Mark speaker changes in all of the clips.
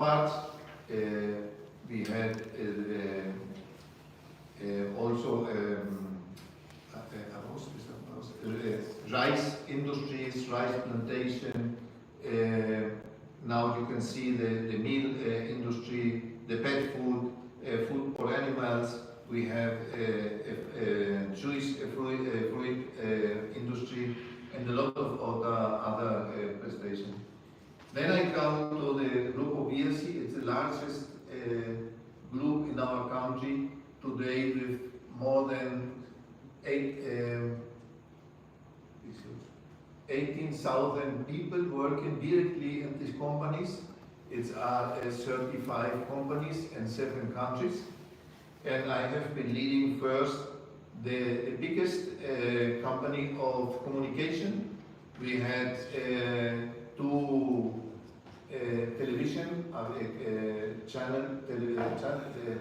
Speaker 1: part, we had also rice industries, rice plantation. Now you can see the meal industry, the pet food, food for animals. We have juice fruit industry and a lot of other prestations. Then I come to the group of ESC. It's the largest group in our country today with more than 18,000 people working directly in these companies. It's 35 companies in 7 countries. And I have been leading first the biggest company of communication. We had 2 television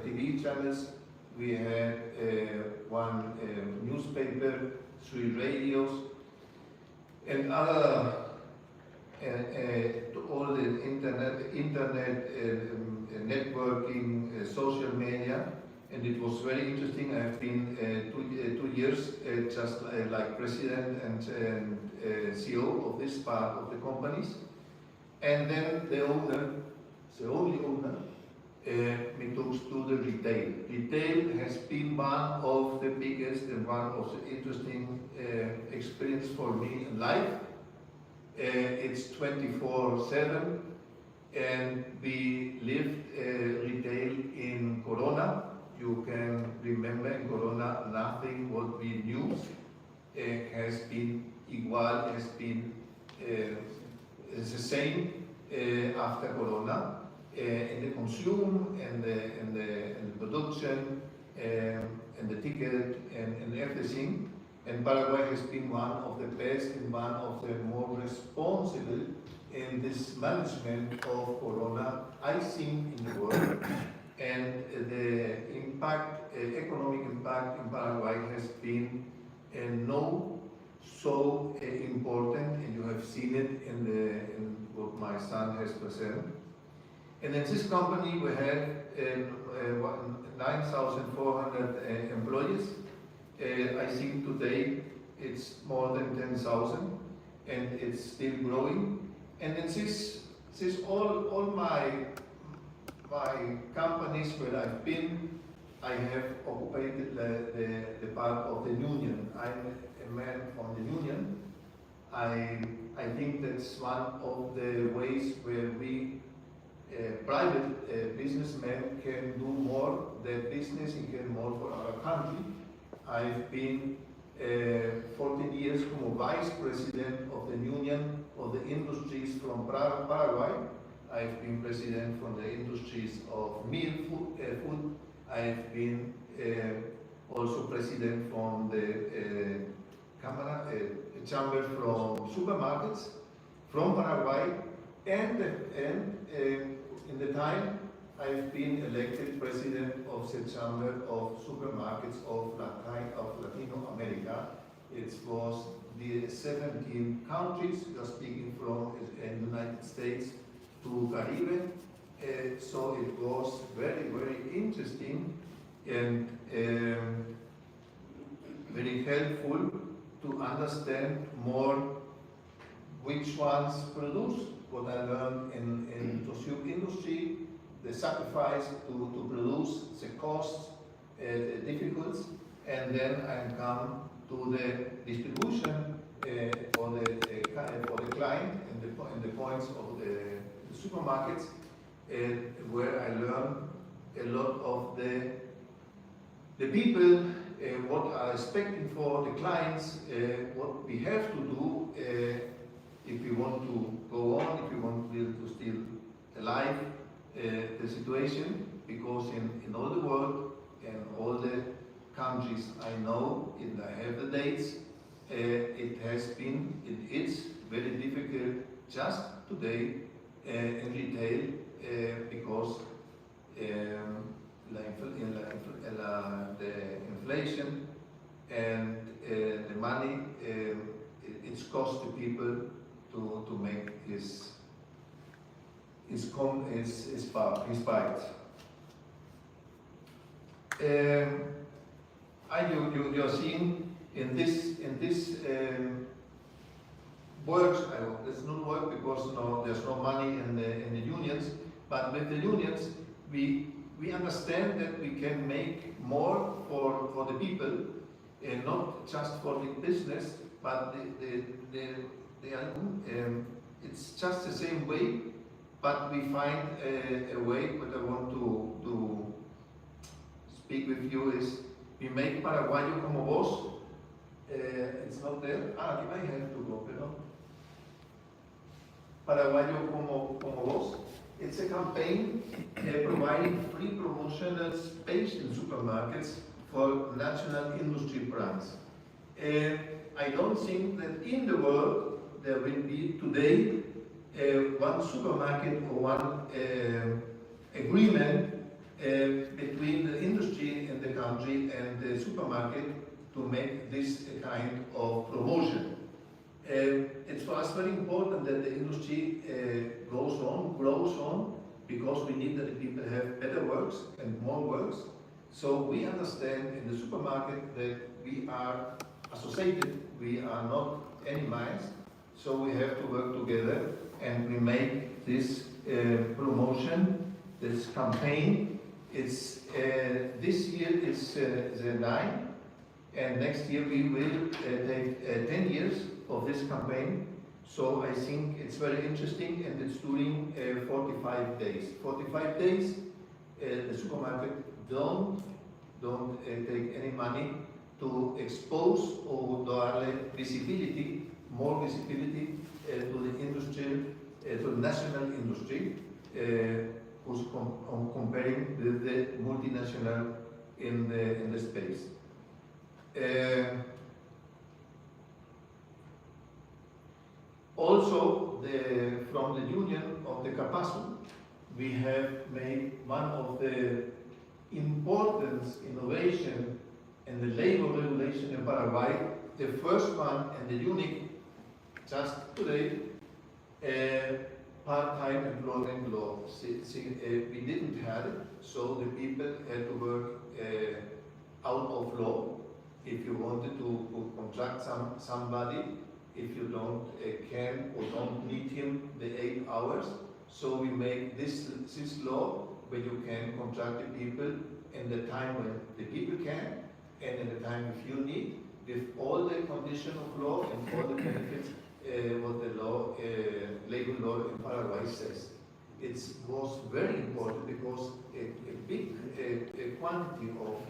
Speaker 1: TV channels. We had 1 newspaper, 3 radios, and other all the internet networking, social media. And it was very interesting. I have been 2 years just like president and CEO of this part of the companies. And then the owner, the only owner, me talks to the retail. Retail has been one of the biggest and one of the interesting experience for me in life. It's 24/7, and we lived retail in Corona. You can remember in Corona, nothing what we knew has been igual, has been it's the same after Corona. In the consume and the production and the ticket and everything. And Paraguay has been one of the best and one of the more responsible in this management of Corona, I think, in the world. And the impact, economic impact in Paraguay has been no so important, and you have seen it in what my son has presented. And in this company we have 9,400 employees. I think today it's more than 10,000, and it's still growing. And in this all my companies where I've been, I have occupied the part of the union. I'm a man from the union. I think that's one of the ways where we private businessmen can do more than business and can more for our country. I've been 14 years como vice president of the union of the industries from Paraguay. I've been president from the industries of meal food. I've been also president from the chamber from supermarkets from Paraguay, and in the time I've been elected president of the chamber of supermarkets of Latino America. It was the 17 countries, just speaking from the United States to Caribbean. So it was very, very interesting and very helpful to understand more which ones produce what I learned in the soup industry, the sacrifice to produce, the costs, the difficulties, and then I come to the distribution for the client and the points of the supermarkets, where I learned a lot of the people, what are expecting for the clients, what we have to do if we want to go on, if we want to still alive the situation, because in all the world and all the countries I know, and I have the dates, it's very difficult just today in retail because the inflation and the money it's cost to people to make his inspired. You're seeing in this works. It's not work because there's no money in the unions. But with the unions, we understand that we can make more for the people, not just for the business, but it's just the same way. But we find a way. What I want to speak with you is we make Paraguayo como vos. It's not there. I have to go, pero Paraguayo como vos. It's a campaign providing free promotional space in supermarkets for national industry brands. I don't think that in the world there will be today one supermarket or one agreement between the industry in the country and the supermarket to make this a kind of promotion. It's for us very important that the industry grows on, because we need that the people have better works and more works. So we understand in the supermarket that we are associated, we are not enemies, so we have to work together, and we make this promotion, this campaign. It's this year is the 9th, and next year we will take 10 years of this campaign. So I think it's very interesting, and it's during 45 days. 45 days, the supermarket don't take any money to expose or darle visibility, more visibility to the industry, to the national industry, who's comparing with the multinational in the space. Also, from the Union of the Capasu, we have made one of the important innovation in the labor regulation in Paraguay, the first one and the unique, just today, part-time employment law. We didn't have it, so the people had to work out of law. If you wanted to contract somebody, if you don't can or don't need him the 8 hours, so we make this law where you can contract the people in the time when the people can, and in the time if you need, with all the condition of law and all the benefits what the law, labor law in Paraguay says. It was very important because a big quantity of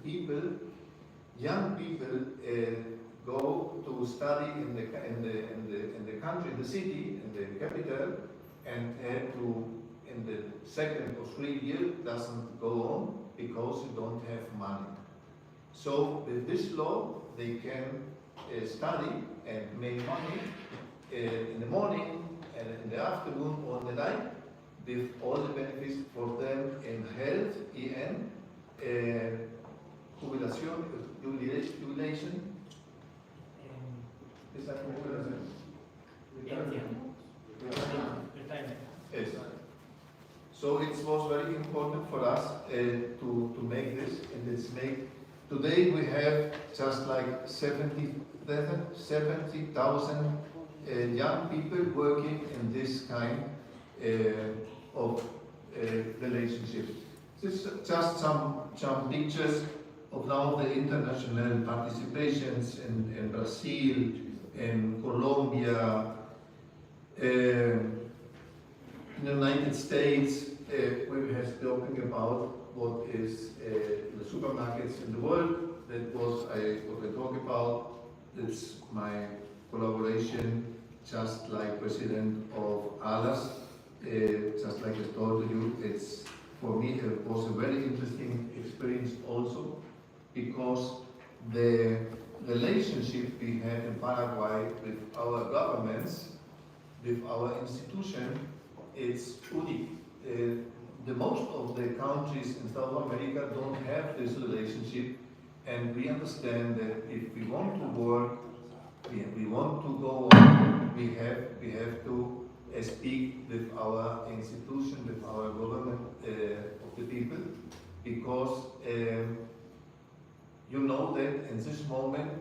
Speaker 1: people, young people, go to study in the country, in the city, in the capital, and have to, in the 2nd or 3rd year, doesn't go on because you don't have money. So with this law, they can study and make money in the morning and in the afternoon or in the night, with all the benefits for them in health, EN, jubilation. Is that yes. So it was very important for us to make this, and it's made. Today we have just like 70,000 young people working in this kind of relationship. This is just some pictures of now the international participations in Brazil, in Colombia, in the United States. We have talking about what is the supermarkets in the world. That was what I talk about. It's my collaboration, just like President of ALAS, just like I told you. It's for me it was a very interesting experience also, because the relationship we had in Paraguay with our governments, with our institution, it's unique. The most of the countries in South America don't have this relationship, and we understand that if we want to work, we want to go on, we have to speak with our institution, with our government of the people, because you know that in this moment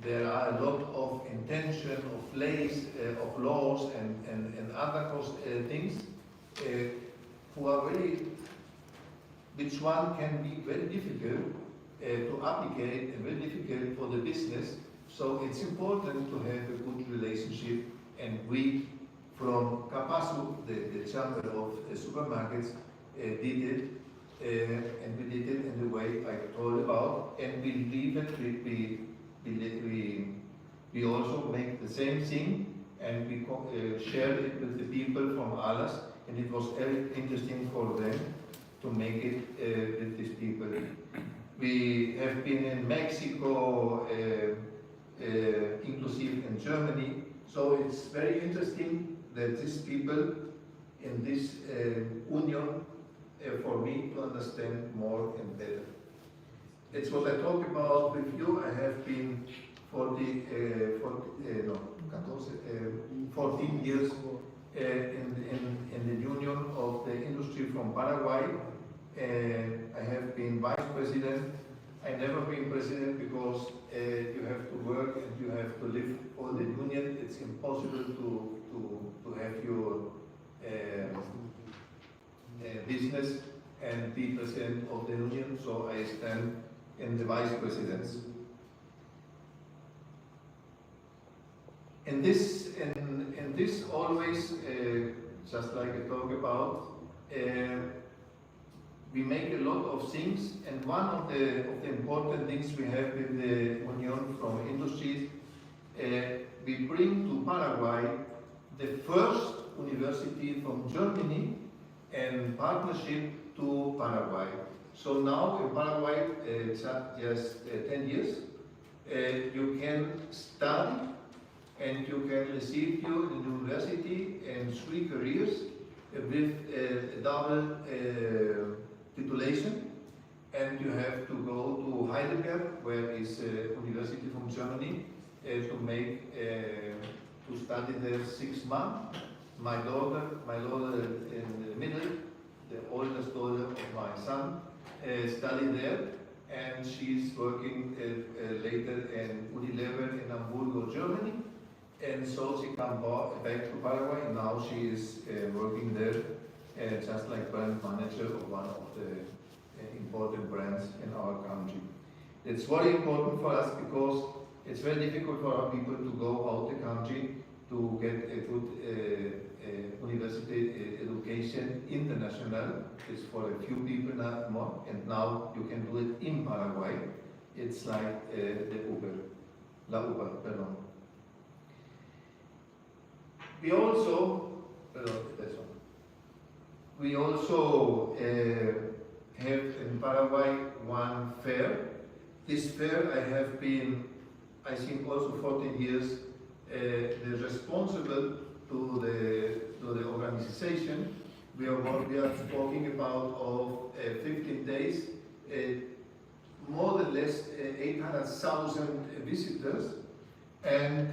Speaker 1: there are a lot of intention of laws and other things who are which one can be very difficult to applicate and very difficult for the business. So it's important to have a good relationship, and we from 𝐵𝐵𝐴𝑠𝑢, the Chamber of Supermarkets, did it, and we did it in the way I told about, and we leave it, we also make the same thing, and we shared it with the people from others, and it was very interesting for them to make it with these people. We have been in Mexico, inclusive in Germany, so it's very interesting that these people in this union, for me to understand more and better. It's what I talk about with you. I have been 14 years in the union of the industry from Paraguay. I have been vice president. I never been president because you have to work and you have to live for the union. It's impossible to have your business and be president of the union, so I stand in the vice presidency. In this always, just like I talk about, we make a lot of things, and one of the important things we have with the Union from Industries, we bring to Paraguay the first university from Germany in partnership to Paraguay. So now in Paraguay, just 10 years, you can study and you can receive you in the university in 3 careers with a double titulation, and you have to go to Heidelberg, where is a university from Germany, to study there 6 months. My daughter in the middle, the oldest daughter of my son, studied there, and she's working later in Unilever in Hamburg, Germany. And so she came back to Paraguay, and now she is working there just like brand manager of one of the important brands in our country. It's very important for us because it's very difficult for our people to go out the country to get a good university education international. It's for a few people not more, and now you can do it in Paraguay. It's like the La Uber, pardon. We also have in Paraguay one fair. This fair I have been, I think, also 14 years the responsible to the organization. We are talking about of 15 days, more or less 800,000 visitors, and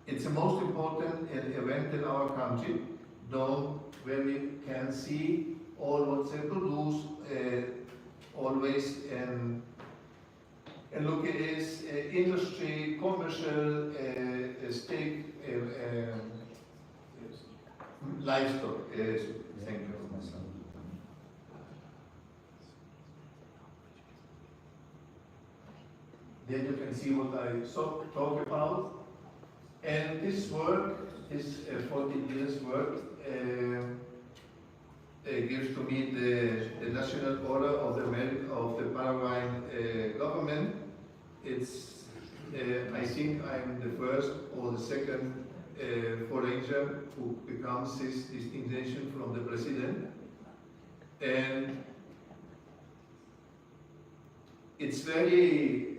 Speaker 1: it's the most important event in our country, where we can see all what they produce, always and look at is industry, commercial, state, livestock. Thank you, my son. Then you can see what I talk about. And this work, this 14 years work, gives to me the National Order of the Paraguayan government. It's, I think I'm the first or the second forager who becomes this distinction from the president. And it's very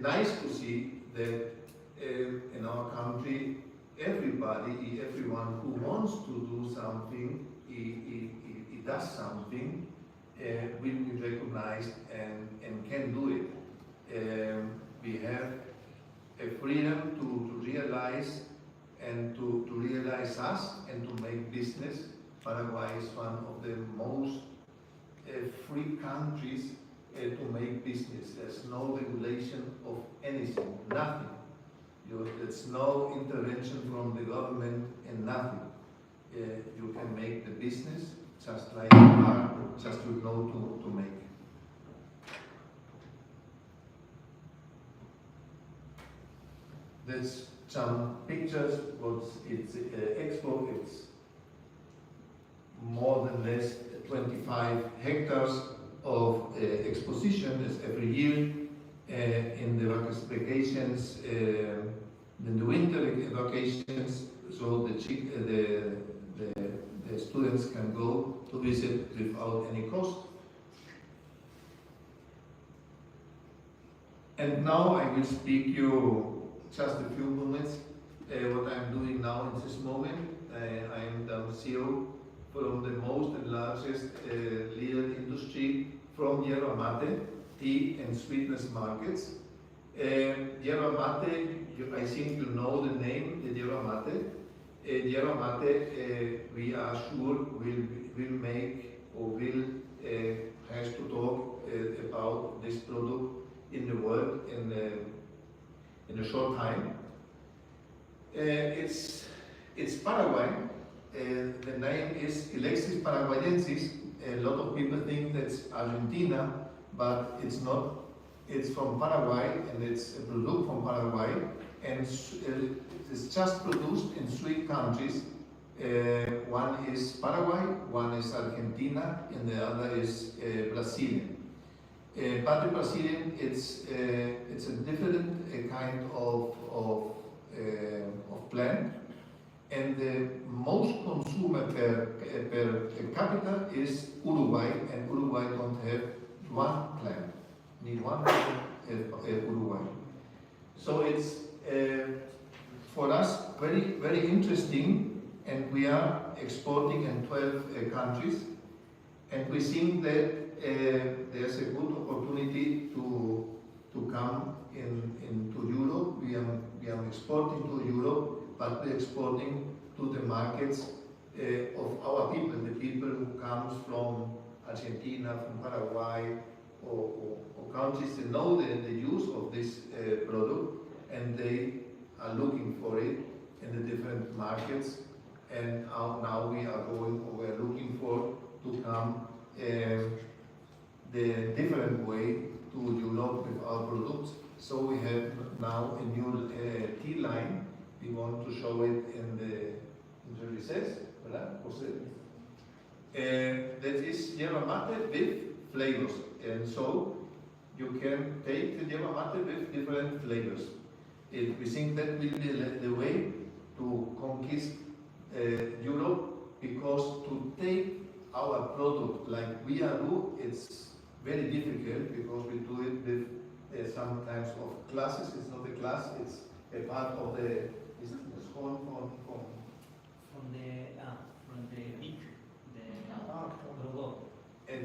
Speaker 1: nice to see that in our country, everyone who wants to do something, he does something, will be recognized and can do it. We have a freedom to realize and to realize us and to make business. Paraguay is one of the most free countries to make business. There's no regulation of anything, nothing. There's no intervention from the government and nothing. You can make the business just like you are, just you know to make. There's some pictures. It's expo. It's more than less 25 hectares of exposition as every year in the vacations, in the winter vacations, so the students can go to visit without any cost. And now I will speak you just a few moments what I'm doing now in this moment. I am the CEO from the most and largest leather industry from yerba mate, tea and sweetness markets. Yerba mate, I think you know the name, the yerba mate. Yerba mate, we are sure will make or will has to talk about this product in the world in a short time. It's Paraguay. The name is 𝐜𝐴𝐸𝐿 paraguayensis. A lot of people think that's Argentina, but it's not. It's from Paraguay, and it's a product from Paraguay, and it's just produced in 3 countries. One is Paraguay, one is Argentina, and the other is Brazil. But the Brazilian, it's a different kind of plant, and the most consumer per capita is Uruguay, and Uruguay don't have one plant, need one plant, Uruguay. So it's for us very interesting, and we are exporting in 12 countries, and we think that there's a good opportunity to come into Europe. We are exporting to Europe, but we're exporting to the markets of our people, the people who comes from Argentina, from Paraguay, or countries that know the use of this product, and they are looking for it in the different markets. And now we are looking for to come the different way to Europe with our products. So we have now a new tea line. We want to show it in the recess. That is yerba mate with flavors, and so you can take the yerba mate with different flavors. We think that will be the way to conquist Europe, because to take our product like we do, it's very difficult, because we do it with some types of classes. It's not a class, it's a part of the
Speaker 2: from the beak, the logo.
Speaker 1: And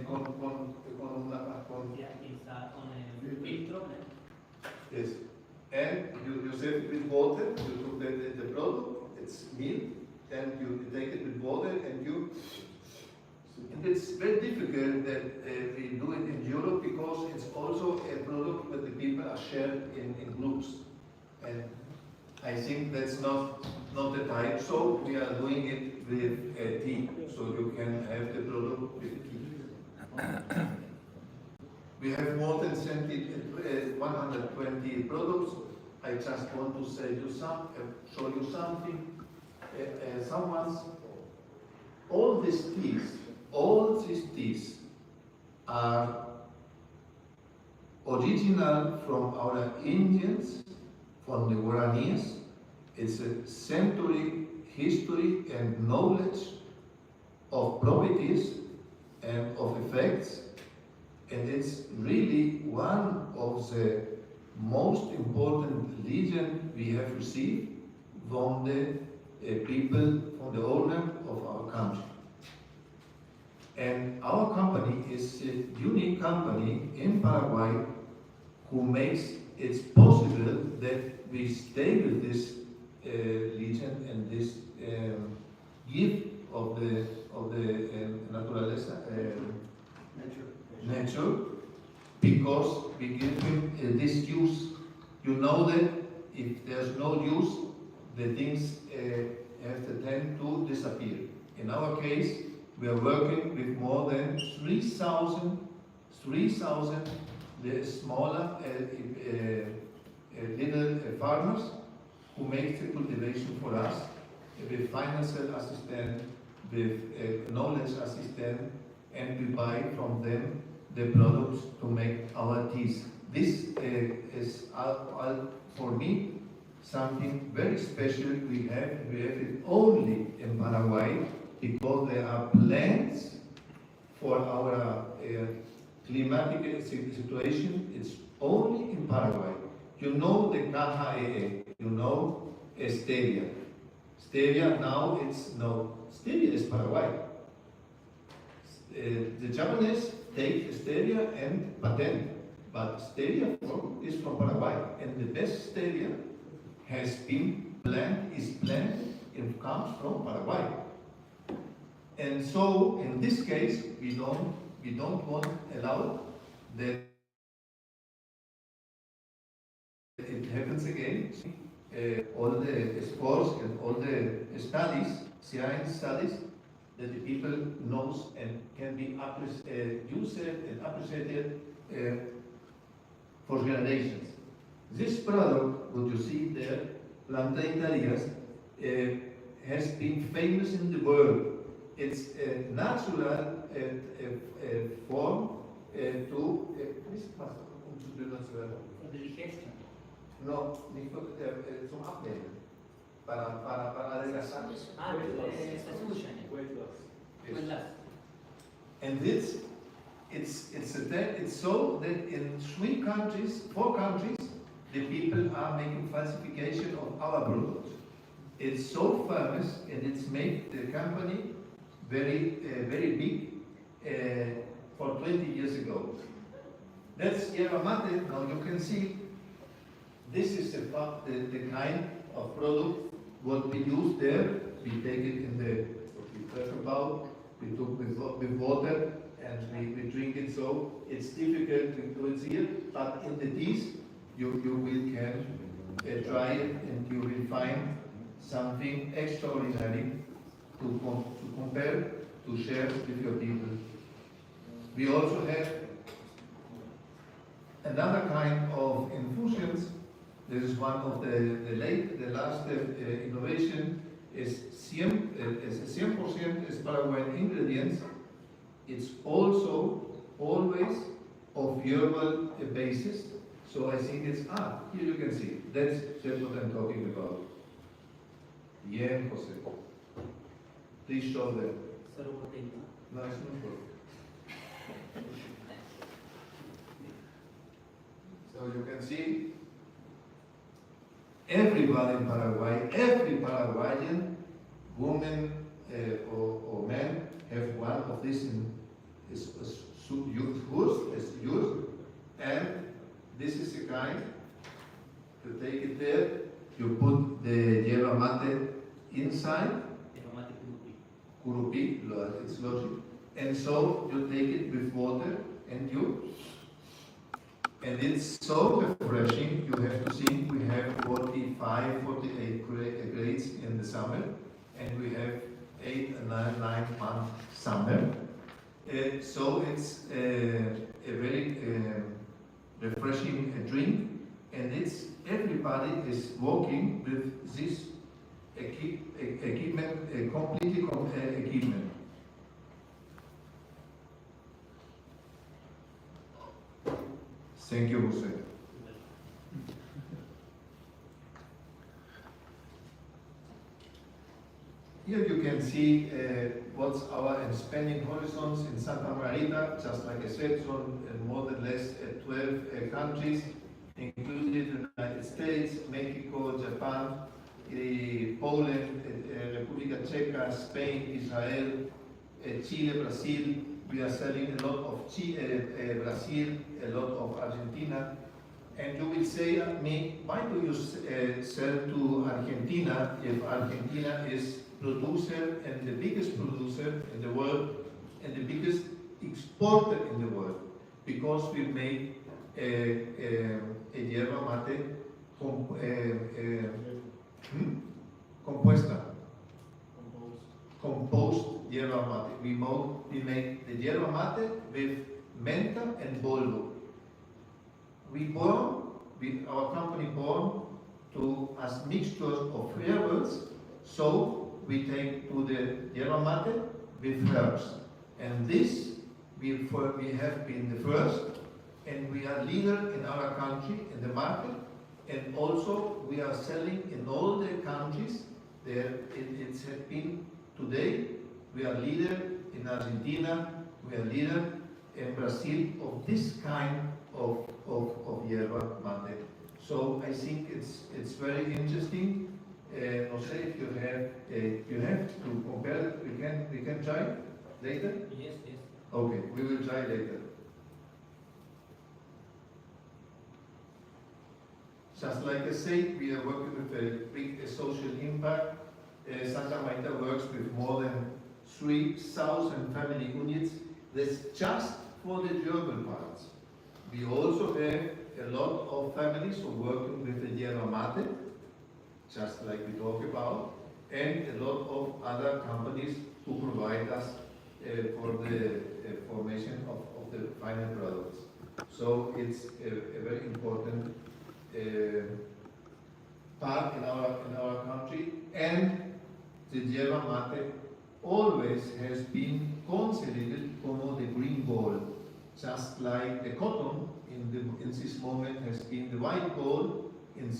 Speaker 2: Yeah, it's on a filtro.
Speaker 1: Yes. And you set it with water, you took the product, it's milk, and you take it with water, and it's very difficult that we do it in Europe, because it's also a product that the people are shared in groups. And I think that's not the type, so we are doing it with tea, so you can have the product with tea. We have more than 120 products. I just want to show you something. All these teas are original from our Indians, from the Guaranis. It's a century history and knowledge of properties and of effects, and it's really one of the most important legends we have received from the people, from the owner of our country. And our company is a unique company in Paraguay who makes it possible that we stay with this legend and this gift of the naturaleza, nature, because we give him this use. You know that if there's no use, the things have the tend to disappear. In our case, we are working with more than 3,000 the smaller little farmers who make the cultivation for us with financial assistance, with knowledge assistance, and we buy from them the products to make our teas. This is for me something very special. We have it only in Paraguay because there are plants for our climatic situation. It's only in Paraguay. You know the 𝐜𝐴, you know stevia. Stevia now stevia is Paraguay. The Japanese take stevia and patent, but stevia is from Paraguay, and the best stevia has been planted and comes from Paraguay. And so in this case, we don't want to allow that it happens again. All the scores and all the studies, science studies, that the people knows and can be used and appreciated for generations. This product, what you see there, 𝕸𝕤𝕚𝕝, has been famous in the world. It's a natural form to
Speaker 2: For the digestion.
Speaker 1: no, nicht zum Abnehmen, para adelgazar.
Speaker 2: Weight loss.
Speaker 1: And this, it's so that in 4 countries, the people are making falsification of our products. It's so famous, and it's made the company very big for 20 years ago. That's 𝐜𝐴 Now you can see this is the kind of product what we use there. We take it in what we talk about. We took with water and we drink it. So it's difficult to do it here, but in the teas you can try it and you will find something extraordinary to compare, to share with your people. We also have another kind of infusions. This is one of the last innovation is 100% is Paraguayan ingredients. It's also always of herbal basis. So I think it's here you can see. That's what I'm talking about. Bien, Jose. Please show them. No, it's not good. So you can see everybody in Paraguay, every Paraguayan woman or man have one of this is used, and this is the kind. You take it there, you put the yerba mate inside, kurupi, it's logic, and so you take it with water and it's so refreshing. You have to see, we have 45, 48 grades in the summer, and we have 8 and 9 month summer. So it's a very refreshing drink, and it's everybody is working with this equipment, completely equipment. Thank you, Jose. Here you can see what's our expanding horizons in Santa Margarita, just like I said, so more than less 12 countries, including the United States, Mexico, Japan, Poland, República Checa, Spain, Israel, Chile, Brazil. We are selling a lot of Brazil, a lot of Argentina, And you will say me, why do you sell to Argentina if Argentina is producer and the biggest producer in the world and the biggest exporter in the world? Because we make hierba mate compuesta, composed hierba mate. We make the hierba mate with menta and boldo. Our company born to as mixtures of herbs, so we take to the hierba mate with herbs. And this, we have been the first, and we are leader in our country, in the market, and also we are selling in all the countries. It's been today, we are leader in Argentina, we are leader in Brazil of this kind of yerba mate. So I think it's very interesting. No sé if you have to compare it. We can try later.
Speaker 2: Yes.
Speaker 1: Okay, we will try later. Just like I said, we are working with a big social impact. Santa Marita works with more than 3,000 family units. That's just for the urban parts. We also have a lot of families who are working with the yerba mate, just like we talked about, and a lot of other companies who provide us for the formation of the final products. So it's a very important part in our country, and the yerba mate always has been considered como the green gold, just like the cotton in this moment has been the white gold in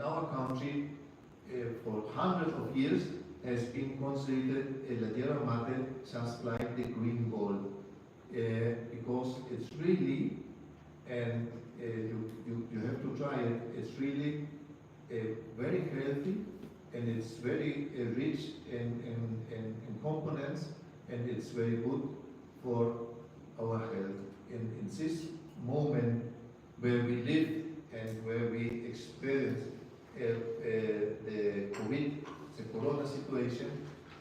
Speaker 1: our country for hundreds of years has been considered la yerba mate just like the green gold because it's really, and you have to try it, it's really very healthy, and it's very rich in components, and it's very good for our health. In this moment where we live and where we experience the COVID, the corona situation,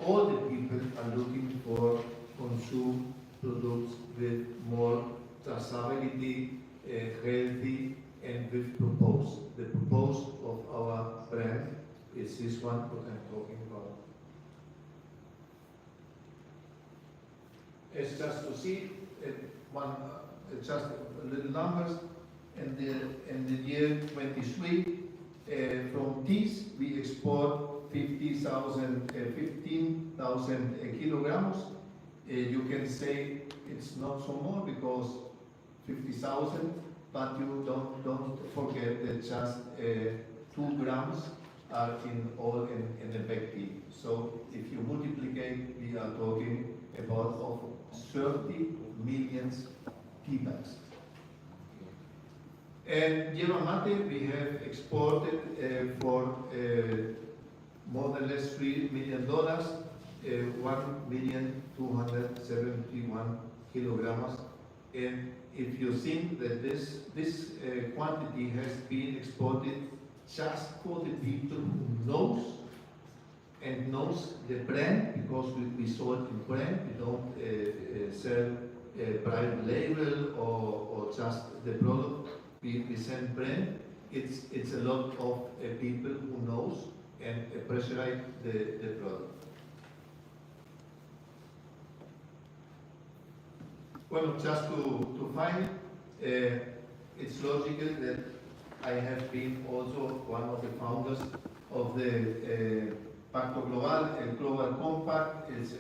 Speaker 1: all the people are looking for consume products with more traceability, healthy, and with purpose. The purpose of our brand is this one what I'm talking about. It's just to see just a little numbers. In the year 23, from these we export 15,000 kilograms. You can say it's not so more because 50,000, but you don't forget that just 2 grams are in the back tea. So if you multiply, we are talking about of 30 million tea bags. And yerba mate we have exported for more than less $3 million, 1,271 kilograms. And if you think that this quantity has been exported just for the people who knows the brand, because we sold in brand, we don't sell private label or just the product. We sell brand. It's a lot of people who knows and appreciate the product. Well, just to find, it's logical that I have been also one of the founders of the Pacto Global, a global compact. It's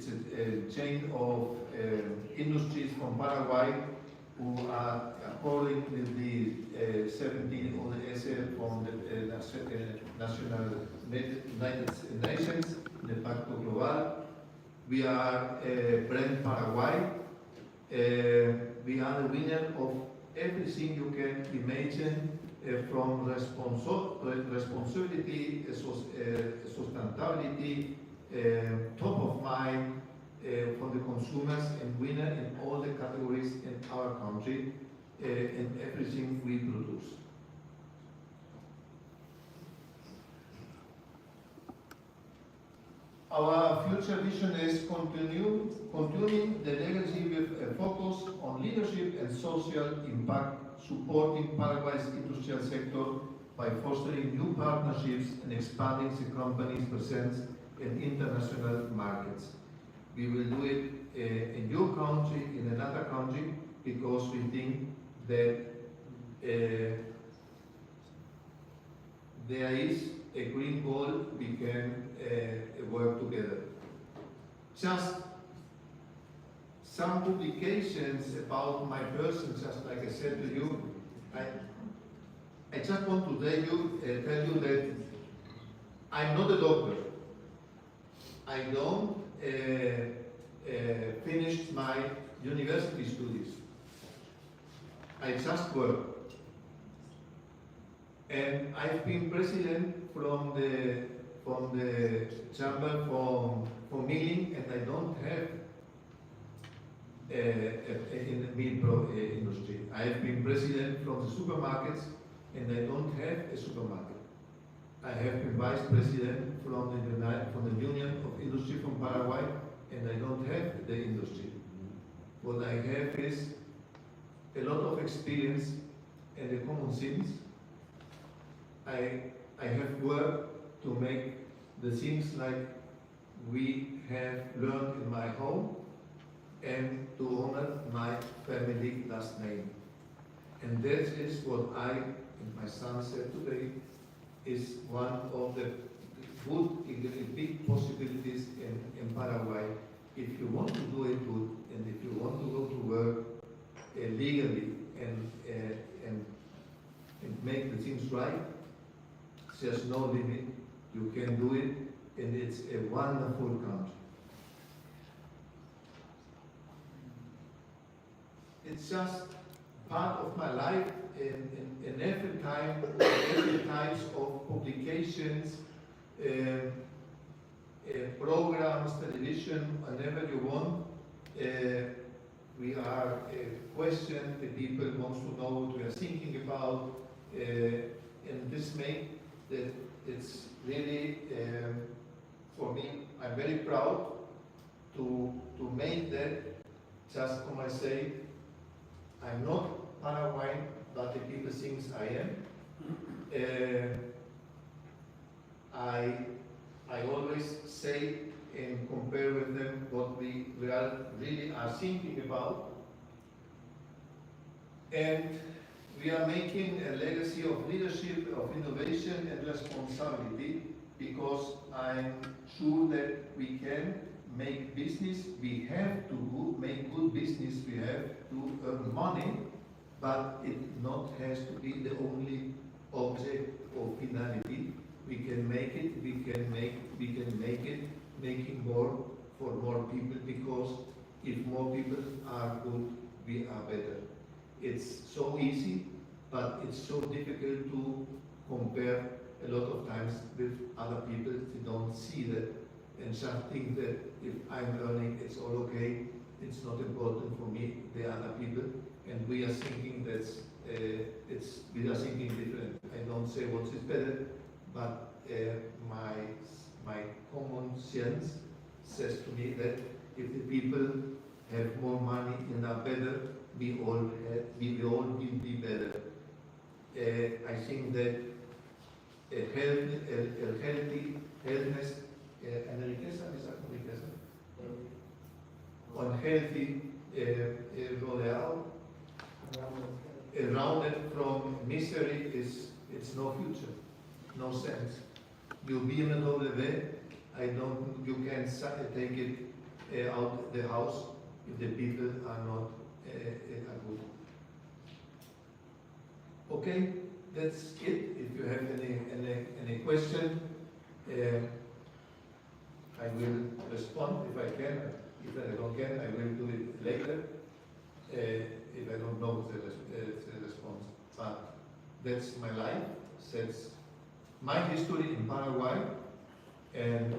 Speaker 1: a chain of industries from Paraguay who are according with the 17 ODS from the National United Nations, the Pacto Global. We are brand Paraguay. We are the winner of everything you can imagine from responsibility, sustainability, top of mind for the consumers, and winner in all the categories in our country. in everything we produce. Our future vision is continuing the legacy with a focus on leadership and social impact, supporting Paraguay's industrial sector by fostering new partnerships and expanding the company's presence in international markets. We will do it in your country, in another country, because we think that there is a green goal we can work together. Just some publications about my person, just like I said to you, I just want to tell you that I'm not a doctor. I don't finish my university studies. I just work. And I've been president from the chamber for milling, and I don't have in the mill industry. I have been president from the supermarkets, and I don't have a supermarket. I have been vice president from the Union of Industry from Paraguay, and I don't have the industry. What I have is a lot of experience and the common sense. I have worked to make the things like we have learned in my home and to honor my family last name. And that is what I and my son said today is one of the good, big possibilities in Paraguay. If you want to do it good and if you want to go to work legally and make the things right, there's no limit. You can do it, and it's a wonderful country. It's just part of my life, and every types of publications, programs, television, whenever you want. We are questioned, the people want to know what we are thinking about, and this makes that it's really, for me, I'm very proud to make that. Just come I say, I'm not Paraguayan, but the people think I am. I always say and compare with them what we really are thinking about. And we are making a legacy of leadership, of innovation and responsibility, because I'm sure that we can make business. We have to make good business. We have to earn money, but it not has to be the only object or finality. We can make it. We can make it, making more for more people, because if more people are good, we are better. It's so easy, but it's so difficult to compare a lot of times with other people. They don't see that and just think that if I'm earning, it's all okay. It's not important for me, the other people, and we are thinking we are thinking different. I don't say what is better, but my common sense says to me that if the people have more money and are better, we all will be better. I think that healthy, healthness, and riqueza, unhealthy, rodeado, surrounded from misery it's no future, no sense. 𝐿𝐴𝐵𝐿𝐿, you can take it out the house if the people are not good. Okay, that's it. If you have any question, I will respond if I can. If I don't can, I will do it later. If I don't know the response, but that's my life. That's my history in Paraguay, and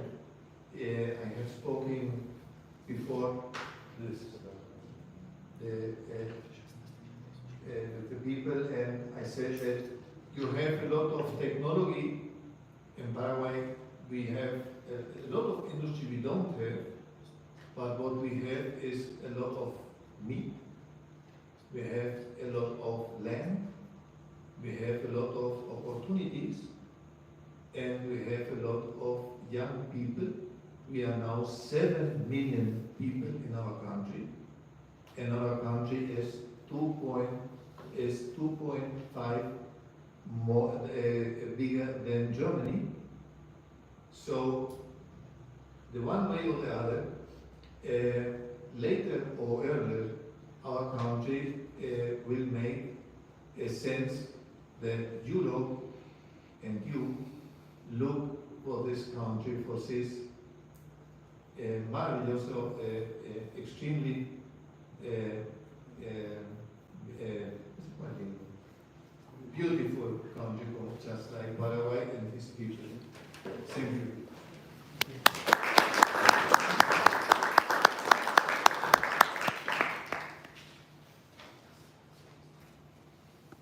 Speaker 1: I have spoken before this. with the people, and I said that you have a lot of technology in Paraguay. We have a lot of industry we don't have, but what we have is a lot of meat. We have a lot of land. We have a lot of opportunities, and we have a lot of young people. We are now 7 million people in our country, and our country is 2.5 more bigger than Germany. So the one way or the other, later or earlier, our country will make a sense that Europe and you look for this country, for this maravilloso